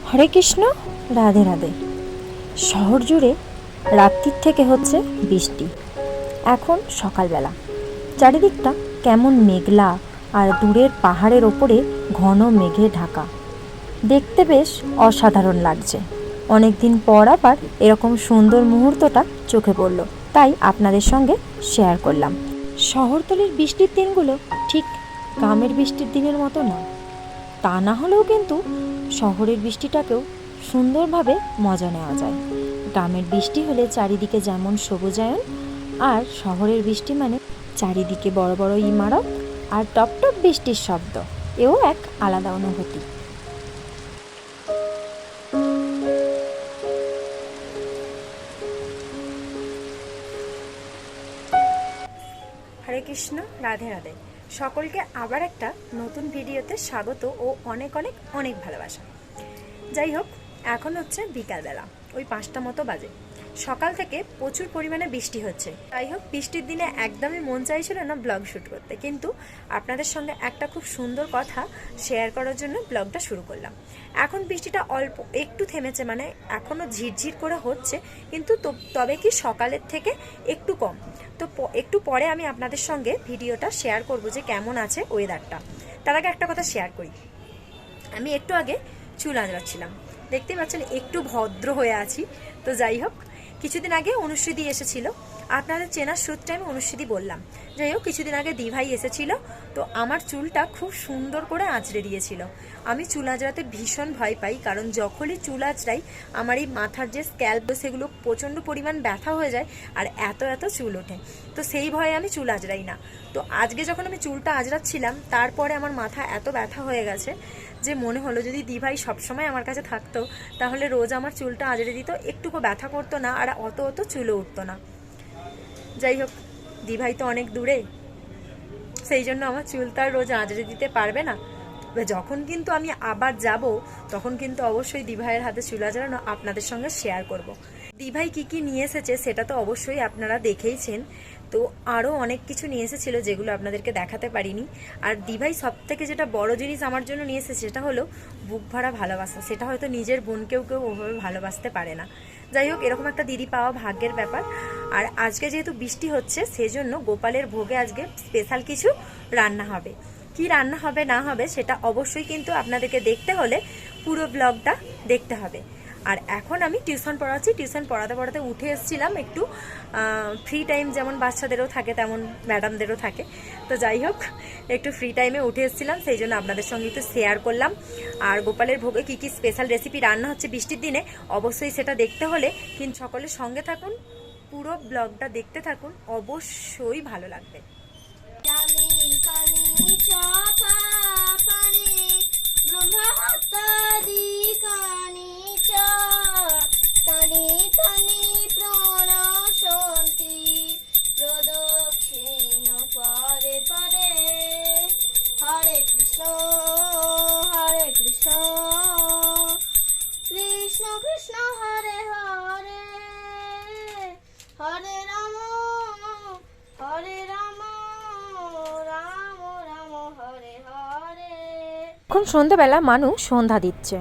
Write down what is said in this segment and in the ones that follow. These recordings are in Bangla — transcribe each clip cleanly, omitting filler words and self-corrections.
হরে কৃষ্ণ, রাধে রাধে। শহর জুড়ে রাত্রির থেকে হচ্ছে বৃষ্টি। এখন সকালবেলা, চারিদিকটা কেমন মেঘলা আর দূরের পাহাড়ের ওপরে ঘন মেঘে ঢাকা। দেখতে বেশ অসাধারণ লাগছে। অনেক দিন পর আবার এরকম সুন্দর মুহূর্তটা চোখে পড়ল, তাই আপনাদের সঙ্গে শেয়ার করলাম। শহরতলির বৃষ্টির দিনগুলো ঠিক গ্রামের বৃষ্টির দিনের মতো নয়। তা না হলেও কিন্তু শহরের বৃষ্টিটাকেও সুন্দরভাবে মজা নেওয়া যায়। গ্রামের বৃষ্টি হলে চারিদিকে যেমন সবুজায়ন, আর শহরের বৃষ্টি মানে চারিদিকে বড় বড় ইমারত আর টপ টপ বৃষ্টির শব্দ। এও এক আলাদা অনুভূতি। হরে কৃষ্ণ, রাধে রাধে। সকলকে আবার একটা নতুন ভিডিওতে স্বাগত ও অনেক অনেক অনেক ভালোবাসা। যাই হোক, এখন হচ্ছে বিকালবেলা, ওই 5টা মতো বাজে। সকাল থেকে প্রচুর পরিমাণে বৃষ্টি হচ্ছে। যাই হোক, বৃষ্টির দিনে একদমই মন চাইছিল না ব্লগ শ্যুট করতে, কিন্তু আপনাদের সঙ্গে একটা খুব সুন্দর কথা শেয়ার করার জন্য ব্লগটা শুরু করলাম। এখন বৃষ্টিটা অল্প একটু থেমেছে, মানে এখনও ঝিরঝির করে হচ্ছে, কিন্তু তবে কি সকালের থেকে একটু কম। তো একটু পরে আমি আপনাদের সঙ্গে ভিডিওটা শেয়ার করব যে কেমন আছে ওয়েদারটা। তার আগে একটা কথা শেয়ার করি। আমি একটু আগে চুল আঁচড়াচ্ছিলাম, দেখতেই পাচ্ছেন একটু ভদ্র হয়ে আছি। তো যাই হোক, কিছুদিন আগে অনুশ্রীদি এসেছিল, আপনাদের চেনার সূত্রে আমি অনুশ্রীদি বললাম। যাই হোক, কিছুদিন আগে দিভাই এসেছিল, তো আমার চুলটা খুব সুন্দর করে আঁচড়ে দিয়েছিল। আমি চুল আঁচড়াতে ভীষণ ভয় পাই, কারণ যখনই চুল আঁচড়াই আমার এই মাথার যে স্ক্যাল্প সেগুলো প্রচণ্ড পরিমাণ ব্যথা হয়ে যায়, আর এত এত চুল ওঠে। তো সেই ভয়ে আমি চুল আঁচড়াই না। তো আজকে যখন আমি চুলটা আঁচড়াচ্ছিলাম, তারপরে আমার মাথা এত ব্যথা হয়ে গেছে যে মনে হলো যদি দিভাই সবসময় আমার কাছে থাকতো, তাহলে রোজ আমার চুলটা আঁচড়ে দিত, একটুকু ব্যথা করতো না, আর অত অত চুলও উঠতো না। যাই হোক, দিভাই তো অনেক দূরে, সেই জন্য আমার চুলটা রোজ আঁচড়ে দিতে পারবে না। যখন কিন্তু আমি আবার যাব, তখন কিন্তু অবশ্যই দিভাইয়ের হাতে চুল আঁচড়ানো আপনাদের সঙ্গে শেয়ার করব। দিভাই কি কি নিয়ে এসেছে সেটা তো অবশ্যই আপনারা দেখেইছেন। তো আরও অনেক কিছু নিয়ে এসেছিল যেগুলো আপনাদেরকে দেখাতে পারিনি। আর দিভাই সব থেকে যেটা বড় জিনিস আমার জন্য নিয়ে এসেছে সেটা হলো বুক ভরা ভালোবাসা। সেটা হয়তো নিজের বোনকেও কেউ ওভাবে ভালোবাসতে পারে না। যাই হোক, এরকম একটা দিদি পাওয়া ভাগ্যের ব্যাপার। আর আজকে যেহেতু বৃষ্টি হচ্ছে, সেজন্য গোপালের ভোগে আজকে স্পেশাল কিছু রান্না হবে। কি রান্না হবে না হবে সেটা অবশ্যই কিন্তু আপনাদেরকে দেখতে হলে পুরো ব্লগটা দেখতে হবে। আর এখন আমি টিউশন পড়াচ্ছি। টিউশন পড়াতে পড়াতে উঠে এসেছিলাম একটু ফ্রি টাইম, যেমন বাচ্চাদেরও থাকে তেমন ম্যাডামদেরও থাকে। তো যাই হোক, একটু ফ্রি টাইমে উঠে এসেছিলাম, সেই জন্য আপনাদের সঙ্গে একটু শেয়ার করলাম। আর গোপালের ভোগে কী কী স্পেশাল রেসিপি রান্না হচ্ছে বৃষ্টির দিনে, অবশ্যই সেটা দেখতে হলে কিন্তু সকলের সঙ্গে থাকুন, পুরো ব্লগটা দেখতে থাকুন, অবশ্যই ভালো লাগবে। হরে কৃষ্ণ হরে কৃষ্ণ কৃষ্ণ কৃষ্ণ হরে হরে হরে রাম রাম রাম হরে হরে। এখন সন্ধ্যাবেলা মানুষ সন্ধ্যা দিচ্ছে।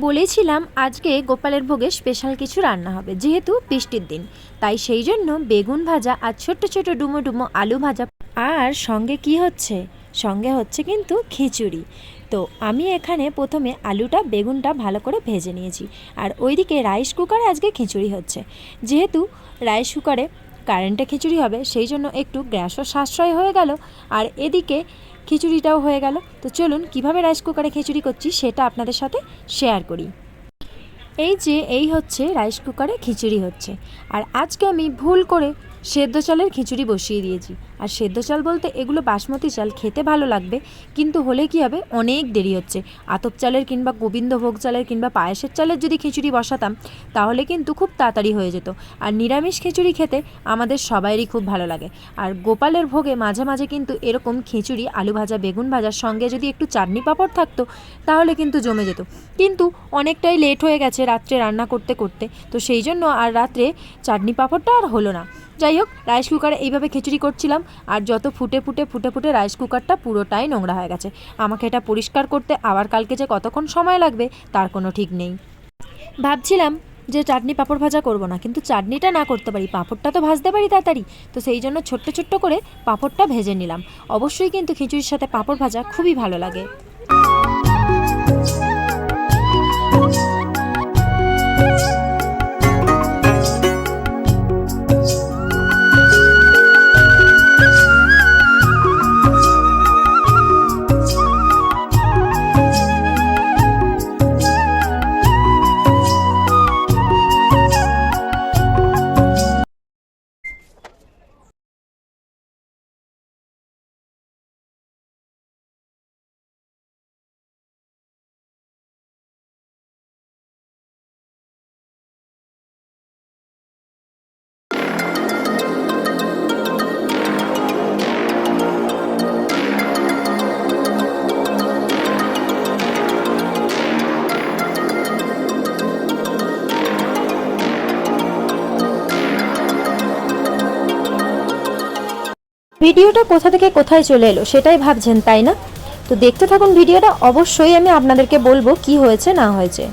বলেছিলাম আজকে গোপালের ভোগে স্পেশাল কিছু রান্না হবে, যেহেতু বৃষ্টির দিন, তাই সেই জন্য বেগুন ভাজা আর ছোট্ট ছোট ডুমো ডুমো আলু ভাজা, আর সঙ্গে কি হচ্ছে, সঙ্গে হচ্ছে কিন্তু খিচুড়ি। তো আমি এখানে প্রথমে আলুটা বেগুনটা ভালো করে ভেজে নিয়েছি, আর ওইদিকে রাইস কুকারে আজকে খিচুড়ি হচ্ছে। যেহেতু রাইস কুকারে কারেন্টে খিচুড়ি হবে, সেই জন্য একটু গ্যাসও সাশ্রয় হয়ে গেল, আর এদিকে খিচুড়িটাও হয়ে গেল। তো চলুন কিভাবে রাইস কুকারে খিচুড়ি করছি সেটা আপনাদের সাথে শেয়ার করি। এই হচ্ছে রাইস কুকারে খিচুড়ি হচ্ছে। আর আজকে আমি ভুল করে সেদ্ধ চালের খিচুড়ি বসিয়ে দিয়েছি, আর সেদ্ধ চাল বলতে এগুলো বাসমতি চাল, খেতে ভালো লাগবে, কিন্তু হলে কি হবে, অনেক দেরি হচ্ছে। আতপ চালের কিংবা গোবিন্দভোগ চালের কিংবা পায়েসের চালের যদি খিচুড়ি বসাতাম তাহলে কিন্তু খুব তাড়াতাড়ি হয়ে যেত। আর নিরামিষ খিচুড়ি খেতে আমাদের সবাইরই খুব ভালো লাগে। আর গোপালের ভোগে মাঝে মাঝে কিন্তু এরকম খিচুড়ি, আলু ভাজা, বেগুন ভাজার সঙ্গে যদি একটু চাটনি পাঁপড় থাকতো তাহলে কিন্তু জমে যেত। কিন্তু অনেকটাই লেট হয়ে গেছে রাত্রে রান্না করতে করতে, তো সেই জন্য আর রাত্রে চাটনি পাঁপড়টা আর হলো না। যাই হোক, রাইস কুকারে এইভাবে খিচুড়ি করছিলাম, আর যত ফুটে ফুটে ফুটে ফুটে রাইস কুকারটা পুরোটাই নোংরা হয়ে গেছে। আমাকে এটা পরিষ্কার করতে আবার কালকে যে কতক্ষণ সময় লাগবে তার কোনো ঠিক নেই। ভাবছিলাম যে চাটনি পাঁপড় ভাজা করব না, কিন্তু চাটনিটা না করতে পারি, পাঁপড়টা তো ভাজতে পারি তাড়াতাড়ি, তো সেই জন্য ছোট্ট ছোট্ট করে পাঁপড়টা ভেজে নিলাম। অবশ্যই কিন্তু খিচুড়ির সাথে পাঁপড় ভাজা খুবই ভালো লাগে। ভিডিওটা কোথা থেকে কোথায় চলে এলো সেটাই ভাবছেন, তাই না? তো দেখতে থাকুন ভিডিওটা, অবশ্যই আমি আপনাদেরকে বলবো কি হয়েছে না হয়েছে।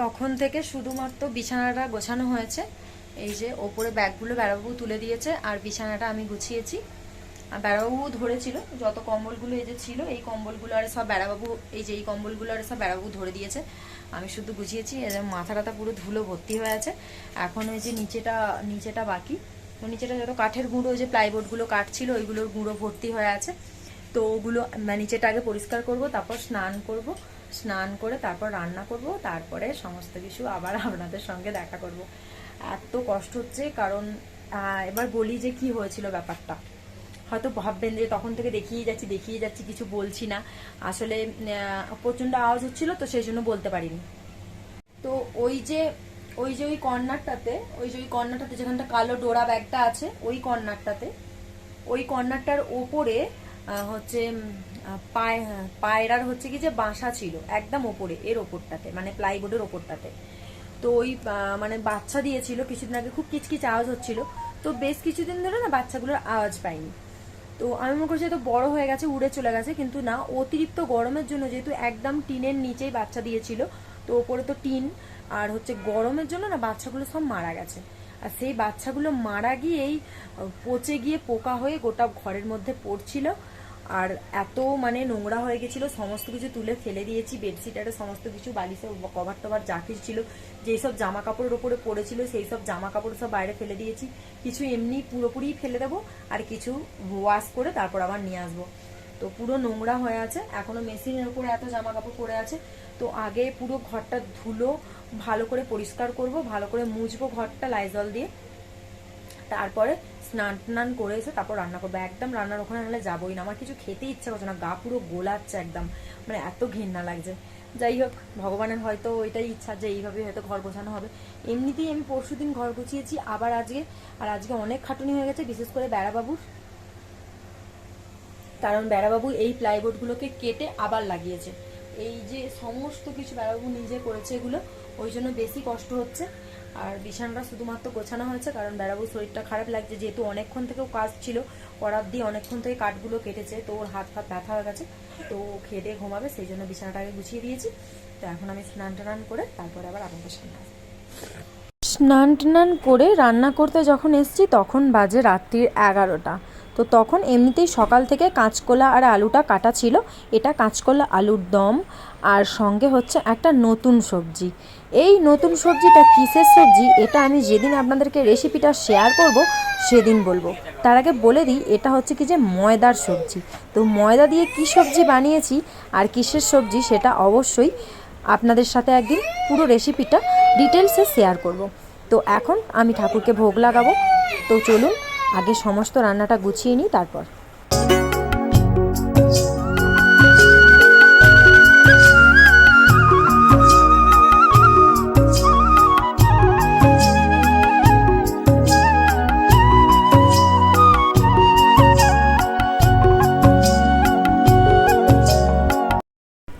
তখন থেকে শুধুমাত্র বিছানাটা গোছানো হয়েছে। এই যে ওপরে ব্যাগগুলো বেড়াবাবু তুলে দিয়েছে, আর বিছানাটা আমি গুছিয়েছি। আর বেড়াবাবু ধরেছিল যত কম্বলগুলো এই যে ছিল, এই কম্বলগুলো আর সব বেড়াবাবু, এই যে এই কম্বলগুলো আর সব বেড়াবাবু ধরে দিয়েছে, আমি শুধু গুছিয়েছি। এই যে মাথাটা পুরো ধুলো ভর্তি হয়ে আছে। এখন ওই যে নিচেটা বাকি, তো নিচেটা যত কাঠের গুঁড়ো, ওই যে প্লাইবোর্ডগুলো কাটছিল ওইগুলোর গুঁড়ো ভর্তি হয়ে আছে। তো ওগুলো নিচেটা আগে পরিষ্কার করব, তারপর স্নান করে তারপর রান্না করব, তারপরে সমস্ত কিছু আবার আপনাদের সঙ্গে দেখা করব। এত কষ্ট হচ্ছে, কারণ এবার বলি যে কি হয়েছিল ব্যাপারটা। হয়তো ভাববেন যে তখন থেকে দেখিয়ে যাচ্ছি কিছু বলছি না, আসলে প্রচন্ড আওয়াজ হচ্ছিল তো সেই জন্য বলতে পারিনি। তো ওই যে ওই কর্নারটাতে যেখানটা কালো ডোরা ব্যাগটা আছে, ওই কর্নারটার ওপরে হচ্ছে পায়রার হচ্ছে কি যে বাসা ছিল একদম ওপরে, এর ওপরটাতে, মানে প্লাইবোর্ডের ওপরটাতে। তো ওই মানে বাচ্চা দিয়েছিল কিছুদিন আগে, খুব কিচকিচ আওয়াজ হচ্ছিল। তো বেশ কিছুদিন ধরে না বাচ্চাগুলোর আওয়াজ পাইনি। তো আমি মনে করছি তো বড় হয়ে গেছে, উড়ে চলে গেছে, কিন্তু না, অতিরিক্ত গরমের জন্য, যেহেতু একদম টিনের নিচেই বাচ্চা দিয়েছিল, তো ওপরে তো টিন, আর হচ্ছে গরমের জন্য না বাচ্চাগুলো সব মারা গেছে। আর সেই বাচ্চাগুলো মারা গিয়েই পচে গিয়ে পোকা হয়ে গোটা ঘরের মধ্যে পড়ছিল। আর এত মানে নোংরা হয়ে গেছিলো, সমস্ত কিছু তুলে ফেলে দিয়েছি, বেডশিটারে সমস্ত কিছু, বালিশের কভার টভার যা কিছু ছিল, যেই সব জামা কাপড়ের ওপরে পড়েছিল সেই সব জামা কাপড় সব বাইরে ফেলে দিয়েছি। কিছু এমনি পুরোপুরি ফেলে দেবো, আর কিছু ওয়াশ করে তারপর আবার নিয়ে আসবো। তো পুরো নোংরা হয়ে আছে, এখনো মেশিনের উপরে এত জামা কাপড় পরে আছে। তো আগে পুরো ঘরটা ধুলো ভালো করে পরিষ্কার করব, ভালো করে মুছবো ঘরটা লাইজল দিয়ে, তারপরে স্নান টান করে এসে তারপর রান্না করবো। একদম রান্নার ওখানে নাহলে যাবোই না, আমার কিছু খেতে ইচ্ছা করছে না, গা পুরো গোলাচ্ছে একদম, মানে এত ঘেন্না লাগছে। যাই হোক, ভগবানের হয়তো ওইটাই ইচ্ছা যে এইভাবে হয়তো ঘর গোছানো হবে। এমনিতেই আমি পরশুদিন ঘর গুছিয়েছি, আবার আজকে, আর আজকে অনেক খাটুনি হয়ে গেছে, বিশেষ করে বেড়াবাবুর, কারণ বেড়াবাবু এই প্লাইবোর্ডগুলোকে কেটে আবার লাগিয়েছে। এই যে সমস্ত কিছু বেড়াবাবু নিজে করেছে এগুলো, ওই জন্য বেশি কষ্ট হচ্ছে। আর বিছানাটা শুধুমাত্র গোছানো হয়েছে কারণ বেড়াবাবুর শরীরটা খারাপ লাগছে, যেহেতু অনেকক্ষণ থেকেও কাজ ছিল, করার দিয়ে অনেকক্ষণ থেকে কাঠগুলো কেটেছে, তো ওর হাত ফাত ব্যথা হয়ে গেছে, তো খেয়ে দিয়ে ঘুমাবে, সেই জন্য বিছানাটাকে গুছিয়ে দিয়েছি। তো এখন আমি স্নান টান করে তারপরে আবার আপনাদের সামনে আসবো। স্নান টান করে রান্না করতে যখন এসছি তখন বাজে রাত্রির 11টা। তো তখন এমনিতেই সকাল থেকে কাঁচকলা আর আলুটা কাটা ছিল, এটা কাঁচকলা আলুর দম, আর সঙ্গে হচ্ছে একটা নতুন সবজি। এই নতুন সবজিটা কিসের সবজি এটা আমি যেদিন আপনাদেরকে রেসিপিটা শেয়ার করব সেদিন বলবো। তার আগে বলে দিই, এটা হচ্ছে কি যে ময়দার সবজি। তো ময়দা দিয়ে কি সবজি বানিয়েছি আর কিসের সবজি সেটা অবশ্যই আপনাদের সাথে একদিন পুরো রেসিপিটা ডিটেলসে শেয়ার করব। তো এখন আমি ঠাকুরকে ভোগ লাগাবো, তো চলুন আগে সমস্ত রান্নাটা গুছিয়ে নিই তারপর।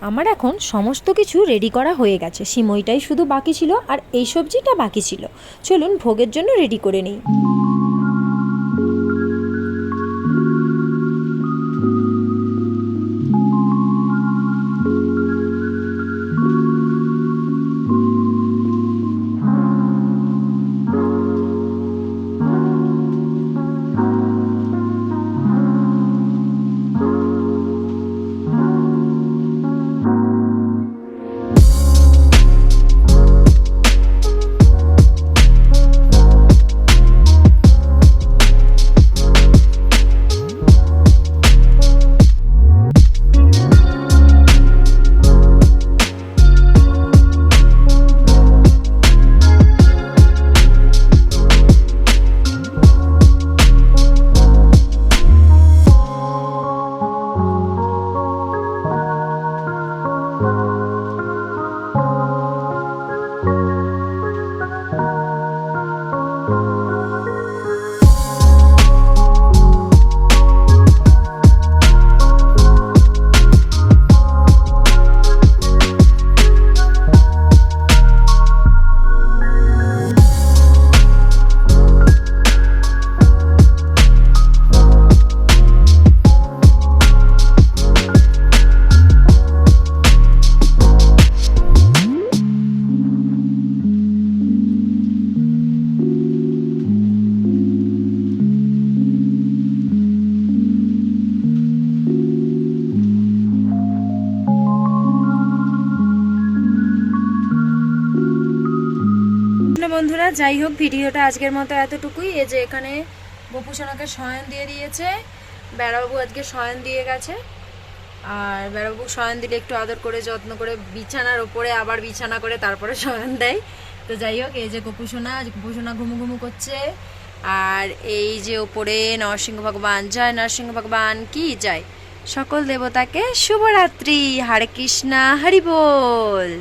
আমার এখন সমস্ত কিছু রেডি করা হয়ে গেছে, সিমইটাই শুধু বাকি ছিল আর এই সবজিটা বাকি ছিল। চলুন ভোগের জন্য রেডি করে নিই। বন্ধুরা, যাই হোক, ভিডিওটা আজকের মতো এতটুকুই। এই যে এখানে গোপুসোনাকে শয়ন দিয়ে দিয়েছে, বেড়াবাবু আজকে শয়ন দিয়ে গেছে, আর বেড়াবাবু শয়ন দিলে একটু আদর করে যত্ন করে বিছানার ওপরে আবার বিছানা করে তারপরে শয়ন দেয়। তো যাই হোক, এই যে গোপুসোনা ঘুমু ঘুমু করছে, আর এই যে ওপরে নরসিংহ ভগবান, জয় নরসিংহ ভগবান কি জয়, সকল দেবতাকে শুভরাত্রি, হরে কৃষ্ণা, হরি বল।